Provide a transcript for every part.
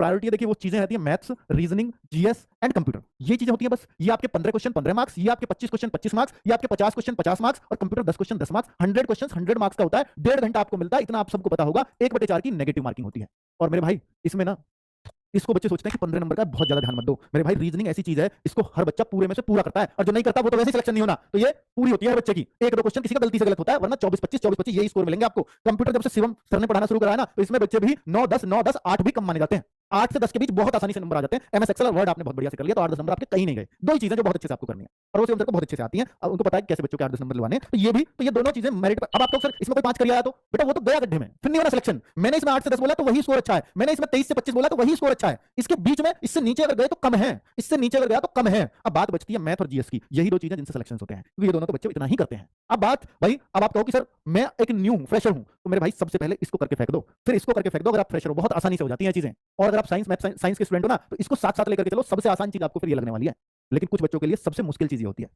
Priority देखिए वो चीजें रहती है maths, reasoning, GS and computer. ये चीजें होती है बस। ये आपके 15 क्वेश्चन 15 मार्क्स, ये आपके 25 क्वेश्चन 25 मार्क्स, ये आपके 50 क्वेश्चन 50 मार्क्स और computer 10 question 10 marks. 100 question 100 marks का होता है, 1.5 घंटा आपको मिलता है। इतना आप सबको पता होगा। 1/4 की नेगेटिव मार्किंग होती है। और मेरे भाई इसमें ना इसको बच्चे सोचते हैं कि 15 नंबर का बहुत ज्यादा ध्यान मत दो। मेरे भाई रीजनिंग ऐसी चीज है, इसको हर बच्चा पूरे में से पूरा करता है, और जो नहीं करता वो तो वैसे सिलेक्शन नहीं होना। तो ये पूरी होती है हर बच्चे की। एक दो क्वेश्चन किसी का गलती से गलत होता है, वरना 24-25 यही स्कोर मिलेंगे आपको। कंप्यूटर जब से शिवम सर ने पढ़ाना शुरू करा है ना, तो इसमें बच्चे भी 9-10 8 भी कम माने जाते हैं। 8 से 10 के बीच बहुत आसानी से नंबर आ जाते हैं। एमएस एक्सेल और वर्ड आपने बहुत बढ़िया से कर लिया, तो 8-10 नंबर आपके कहीं नहीं गए। दो ही चीजें जो बहुत अच्छे से आपको करनी है, और वो शिवम सर को बहुत अच्छे से आती हैं। अब उनको पता है कि कैसे बच्चों के 8-10 नंबर दिलवाने हैं। तो ये भी, तो ये दोनों चीजें मेरिट पर। अब आप तो सर इसमें कोई 5 कर आया तो बेटा वो तो गया गड्ढे में, फिर नहीं होना सिलेक्शन। मैंने इसमें 8 से 10 बोला तो वही स्कोर अच्छा है, मैंने इसमें 23 से 25 बोला तो वही स्कोर अच्छा है। इसके बीच में इससे नीचे अगर गए तो कम है, इससे नीचे अगर गया तो कम है। अब बात बचती है मैथ और जीएस की। यही दो चीजें जिनसे सिलेक्शन होते हैं, क्योंकि ये दोनों तो बच्चे इतना ही करते हैं। अब बात भाई, अब आप कहो कि सर मैं एक न्यू फ्रेशर हूं, तो मेरे भाई सबसे पहले इसको करके फेंक दो, फिर इसको करके फेंक दो। अगर आप फ्रेशर हो, बहुत आसानी से हो जाती हैं चीजें। और अगर आप साइंस मैथ साइंस के स्टूडेंट हो ना, तो इसको साथ साथ लेकर के चलो। सबसे आसान चीज आपको फिर ये लगने वाली है, लेकिन कुछ बच्चों के लिए सबसे मुश्किल चीज ये होती है,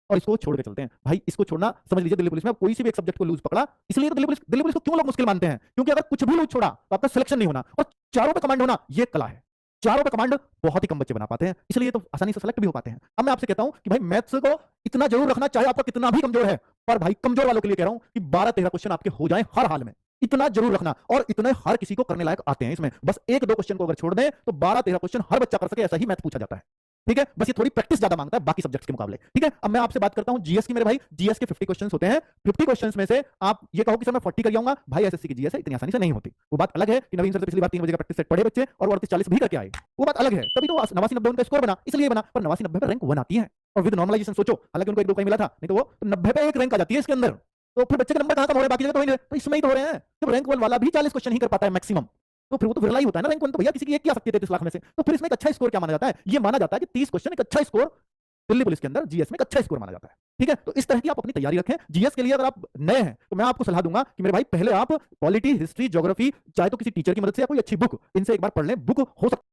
और इसको छोड़ के चलते हैं। भाई इसको छोड़ना, समझ लीजिए दिल्ली पुलिस में कोई सी भी एक सब्जेक्ट को लूज पकड़ा, इसलिए तो दिल्ली पुलिस को क्यों लोग मुश्किल मानते हैं, क्योंकि अगर कुछ भी लूज छोड़ा तो आपका सिलेक्शन नहीं होना, और चारों पे कमांड होना ये कला है। चारों पे कमांड बहुत ही कम बच्चे बना पाते हैं, इसलिए तो आसानी से सेलेक्ट भी हो पाते हैं। अब मैं आपसे कहता हूं कि भाई मैथ्स को इतना जरूर रखना, चाहे आपका कितना भी कमजोर है। पर भाई कमजोर वालों के लिए कह रहा हूं कि 12-13 क्वेश्चन आपके हो जाएं हर हाल में, इतना जरूर रखना। और इतने हर किसी को करने लायक आते हैं इसमें। बस 1-2 क्वेश्चन को अगर छोड़ दें तो 12-13 क्वेश्चन हर बच्चा कर सके, ऐसा ही मैथ पूछा जाता है। ठीक है, बस ये थोड़ी प्रैक्टिस ज्यादा मांगता है बाकी सब्जेक्ट्स के मुकाबले। ठीक है, अब मैं आपसे बात करता हूं जीएस की। मेरे भाई जीएस के 50 क्वेश्चंस होते हैं। 50 क्वेश्चंस में से आप ये कहो कि सर मैं 40 कर जाऊंगा, भाई एसएससी की जीएस है, इतनी आसानी से नहीं होती। वो बात अलग है कि नवीन सर से पिछली बार 3 बजे का प्रैक्टिस सेट पढ़े बच्चे और वो 38-40 भी करके आए, वो बात अलग है। तभी तो 89-90 उनका स्कोर बना, इसलिए बना। पर 89-90 में रैंक 1 आती है, और विद नॉर्मलाइजेशन सोचो, हालांकि उनको 1-2 कहीं मिला था, नहीं तो वो 90 पे एक रैंक आ जाती है इसके अंदर। तो फिर बच्चे के नंबर कहां कम हो रहे हैं, बाकी जगह तो वही, तो इसमें ही तो हो रहे हैं। जब रैंक 1 वाला भी 40 क्वेश्चन ही कर पाता है मैक्सिमम, तो फिर वो तो विरला ही होता है ना। रैंक 1 तो भैया किसी की एक की आ सकती है 33 लाख में से। तो फिर इसमें एक अच्छा स्कोर क्या माना जाता है, ये माना जाता है कि 30 क्वेश्चन एक अच्छा स्कोर दिल्ली पुलिस के अंदर जीएस में एक अच्छा स्कोर माना जाता है। ठीक है, तो इस तरह की आप अपनी तैयारी रखें जीएस के लिए। अगर आप नए हैं तो मैं आपको सलाह दूंगा कि मेरे भाई पहले आप पॉलिटी, हिस्ट्री, ज्योग्राफी, चाहे तो किसी टीचर की मदद से या कोई अच्छी बुक, इनसे एक बार पढ़ लें। बुक हो सकता